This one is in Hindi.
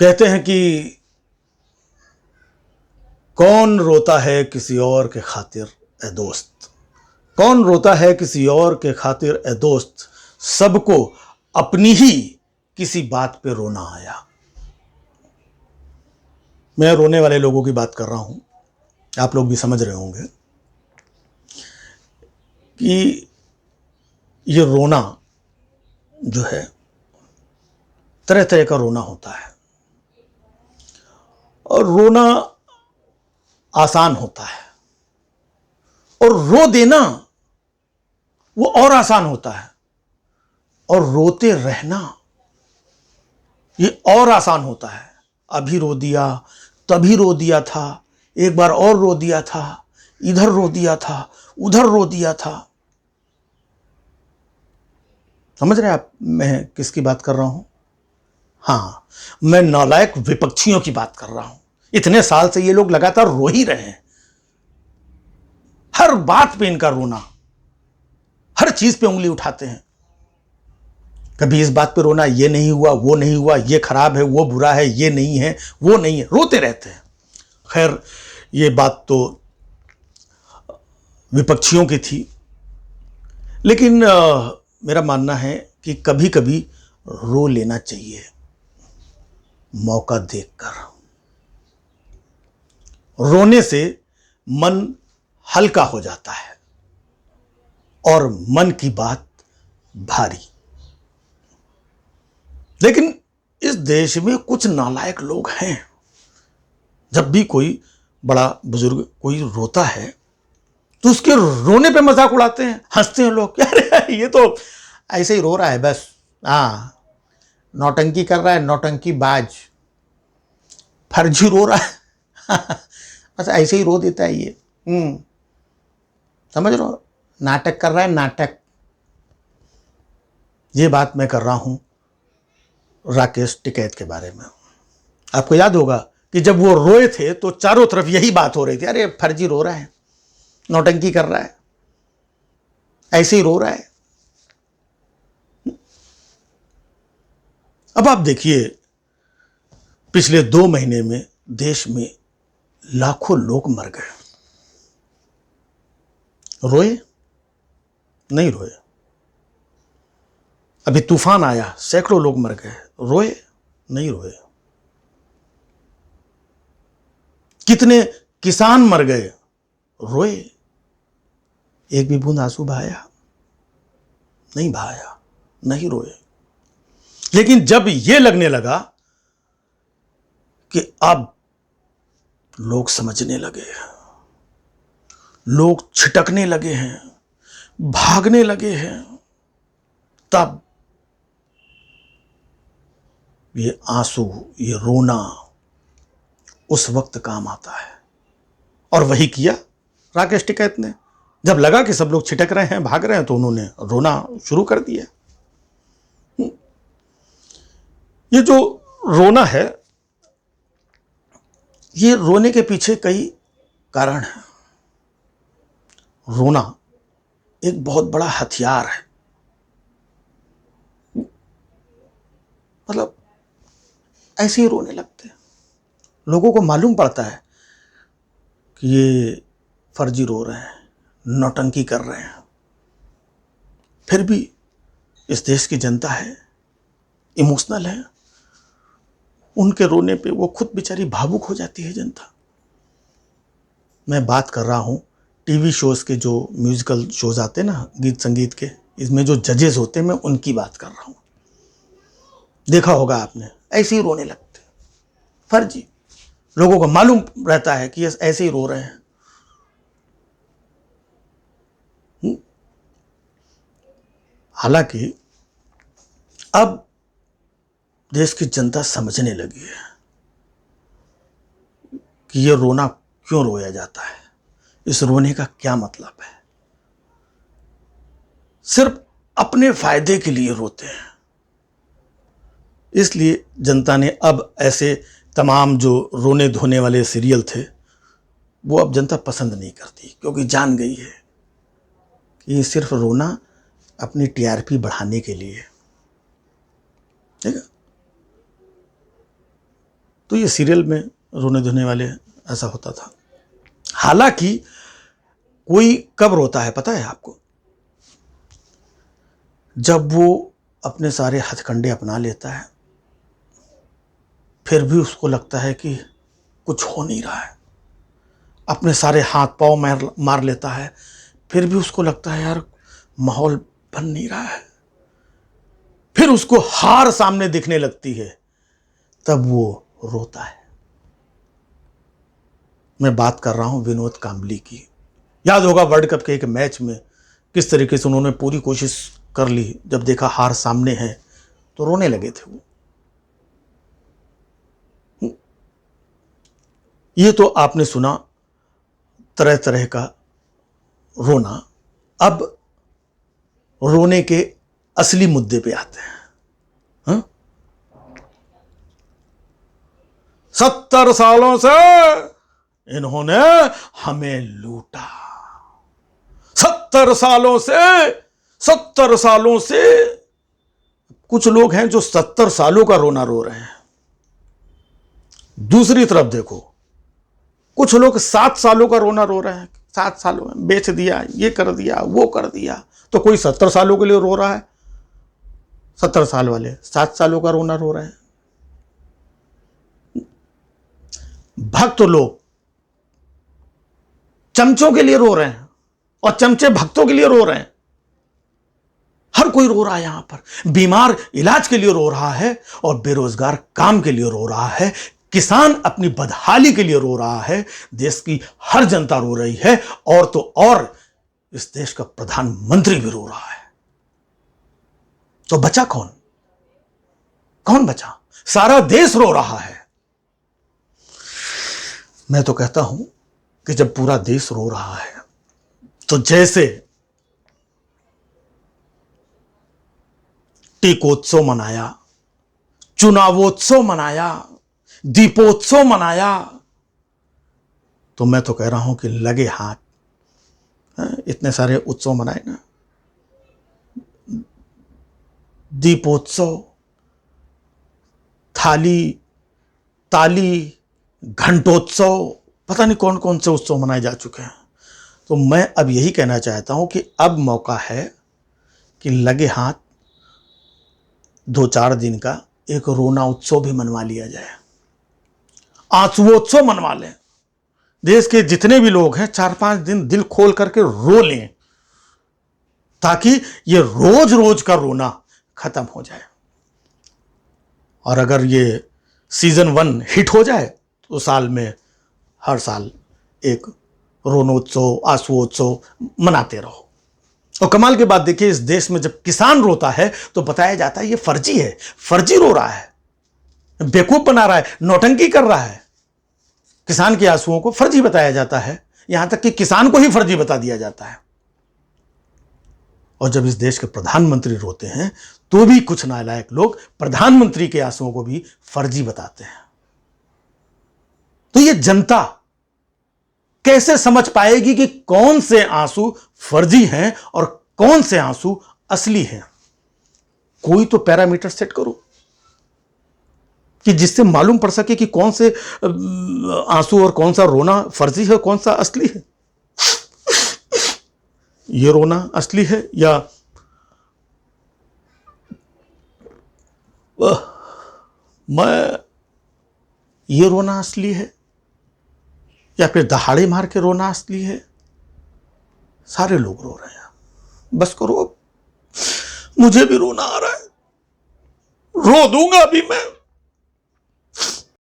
कहते हैं कि कौन रोता है किसी और के खातिर ए दोस्त, कौन रोता है किसी और के खातिर ए दोस्त, सबको अपनी ही किसी बात पे रोना आया। मैं रोने वाले लोगों की बात कर रहा हूं, आप लोग भी समझ रहे होंगे कि ये रोना जो है तरह तरह का रोना होता है और रोना आसान होता है और रो देना वो और आसान होता है और रोते रहना ये और आसान होता है। अभी रो दिया, तभी रो दिया था, एक बार और रो दिया था, इधर रो दिया था, उधर रो दिया था। समझ रहे आप मैं किसकी बात कर रहा हूं? हाँ, मैं नालायक विपक्षियों की बात कर रहा हूं। इतने साल से ये लोग लगातार रो ही रहे हैं, हर बात पे इनका रोना, हर चीज पे उंगली उठाते हैं। कभी इस बात पे रोना, ये नहीं हुआ, वो नहीं हुआ, ये खराब है, वो बुरा है, ये नहीं है, वो नहीं है, रोते रहते हैं। खैर, ये बात तो विपक्षियों की थी, लेकिन मेरा मानना है कि कभी कभी रो लेना चाहिए मौका देखकर। रोने से मन हल्का हो जाता है और मन की बात भारी। लेकिन इस देश में कुछ नालायक लोग हैं, जब भी कोई बड़ा बुजुर्ग कोई रोता है तो उसके रोने पे मजाक उड़ाते हैं, हंसते हैं लोग। यार ये तो ऐसे ही रो रहा है बस, हाँ नौटंकी कर रहा है, नौटंकी बाज, फर्जी रो रहा है बस ऐसे ही रो देता है ये। समझ रहे हो, नाटक कर रहा है, नाटक। ये बात मैं कर रहा हूं राकेश टिकैत के बारे में। आपको याद होगा कि जब वो रोए थे तो चारों तरफ यही बात हो रही थी, अरे फर्जी रो रहा है, नौटंकी कर रहा है, ऐसे ही रो रहा है। अब आप देखिए, पिछले 2 महीने में देश में लाखों लोग मर गए। रोए? नहीं रोए। अभी तूफान आया, सैकड़ों लोग मर गए। रोए? नहीं रोए। कितने किसान मर गए। रोए? एक भी बूंद आंसू बहाया? नहीं बहाया, नहीं रोए। लेकिन जब ये लगने लगा कि अब लोग समझने लगे, लोग छिटकने लगे हैं, भागने लगे हैं, तब ये आंसू, ये रोना उस वक्त काम आता है। और वही किया राकेश टिकैत ने। जब लगा कि सब लोग छिटक रहे हैं, भाग रहे हैं, तो उन्होंने रोना शुरू कर दिया। ये जो रोना है, ये रोने के पीछे कई कारण हैं। रोना एक बहुत बड़ा हथियार है। मतलब ऐसे ही रोने लगते हैं, लोगों को मालूम पड़ता है कि ये फर्जी रो रहे हैं, नौटंकी कर रहे हैं, फिर भी इस देश की जनता है, इमोशनल है, उनके रोने पे वो खुद बेचारी भावुक हो जाती है जनता। मैं बात कर रहा हूँ टीवी शोज के, जो म्यूजिकल शोज आते हैं ना, गीत संगीत के, इसमें जो जजेस होते हैं, मैं उनकी बात कर रहा हूँ। देखा होगा आपने, ऐसे ही रोने लगते, फर्जी। लोगों को मालूम रहता है कि ऐसे ही रो रहे हैं। हालांकि अब देश की जनता समझने लगी है कि ये रोना क्यों रोया जाता है, इस रोने का क्या मतलब है। सिर्फ अपने फायदे के लिए रोते हैं। इसलिए जनता ने अब ऐसे तमाम जो रोने धोने वाले सीरियल थे, वो अब जनता पसंद नहीं करती, क्योंकि जान गई है कि ये सिर्फ रोना अपनी टीआरपी बढ़ाने के लिए। ठीक है, तो ये सीरियल में रोने धोने वाले ऐसा होता था। हालांकि कोई कब रोता है पता है आपको? जब वो अपने सारे हथकंडे अपना लेता है, फिर भी उसको लगता है कि कुछ हो नहीं रहा है। अपने सारे हाथ पांव मार लेता है, फिर भी उसको लगता है यार माहौल बन नहीं रहा है। फिर उसको हार सामने दिखने लगती है, तब वो रोता है। मैं बात कर रहा हूं विनोद कांबली की। याद होगा वर्ल्ड कप के एक मैच में किस तरीके से उन्होंने पूरी कोशिश कर ली, जब देखा हार सामने है तो रोने लगे थे वो। ये तो आपने सुना तरह तरह का रोना। अब रोने के असली मुद्दे पे आते हैं। हाँ? 70 सालों से इन्होंने हमें लूटा। 70 सालों से कुछ लोग हैं जो 70 सालों का रोना रो रहे हैं। दूसरी तरफ देखो, कुछ लोग 7 सालों का रोना रो रहे हैं। 7 सालों में बेच दिया, ये कर दिया, वो कर दिया। तो कोई 70 सालों के लिए रो रहा है, 70 साल वाले 7 सालों का रोना रो रहे हैं। भक्त लोग चमचों के लिए रो रहे हैं और चमचे भक्तों के लिए रो रहे हैं। हर कोई रो रहा है यहां पर। बीमार इलाज के लिए रो रहा है और बेरोजगार काम के लिए रो रहा है। किसान अपनी बदहाली के लिए रो रहा है। देश की हर जनता रो रही है, और तो और इस देश का प्रधानमंत्री भी रो रहा है। तो बचा कौन? कौन बचा? सारा देश रो रहा है। मैं तो कहता हूं कि जब पूरा देश रो रहा है, तो जैसे टीकोत्सव मनाया, चुनावोत्सव मनाया, दीपोत्सव मनाया, तो मैं तो कह रहा हूं कि लगे हाथ। इतने सारे उत्सव मनाए ना, दीपोत्सव, थाली, ताली, घंटोत्सव, पता नहीं कौन कौन से उत्सव मनाए जा चुके हैं। तो मैं अब यही कहना चाहता हूं कि अब मौका है कि लगे हाथ 2-4 दिन का एक रोना उत्सव भी मनवा लिया जाए। आंसुओत्सव मनवा लें। देश के जितने भी लोग हैं 4-5 दिन दिल खोल करके रो लें, ताकि ये रोज रोज का रोना खत्म हो जाए। और अगर ये सीजन 1 हिट हो जाए तो साल में हर साल एक रोनोत्सव, आंसुओत्सव मनाते रहो। और कमाल की बात देखिए, इस देश में जब किसान रोता है तो बताया जाता है ये फर्जी है, फर्जी रो रहा है, बेवकूफ बना रहा है, नौटंकी कर रहा है। किसान के आंसुओं को फर्जी बताया जाता है, यहां तक कि किसान को ही फर्जी बता दिया जाता है। और जब इस देश के प्रधानमंत्री रोते हैं तो भी कुछ नालायक लोग प्रधानमंत्री के आंसुओं को भी फर्जी बताते हैं। तो ये जनता कैसे समझ पाएगी कि कौन से आंसू फर्जी हैं और कौन से आंसू असली हैं? कोई तो पैरामीटर सेट करो कि जिससे मालूम पड़ सके कि कौन से आंसू और कौन सा रोना फर्जी है, कौन सा असली है। ये रोना असली है या ये रोना असली है, या फिर दहाड़े मार के रोना असली है? सारे लोग रो रहे हैं। बस करो, मुझे भी रोना आ रहा है, रो दूंगा अभी मैं।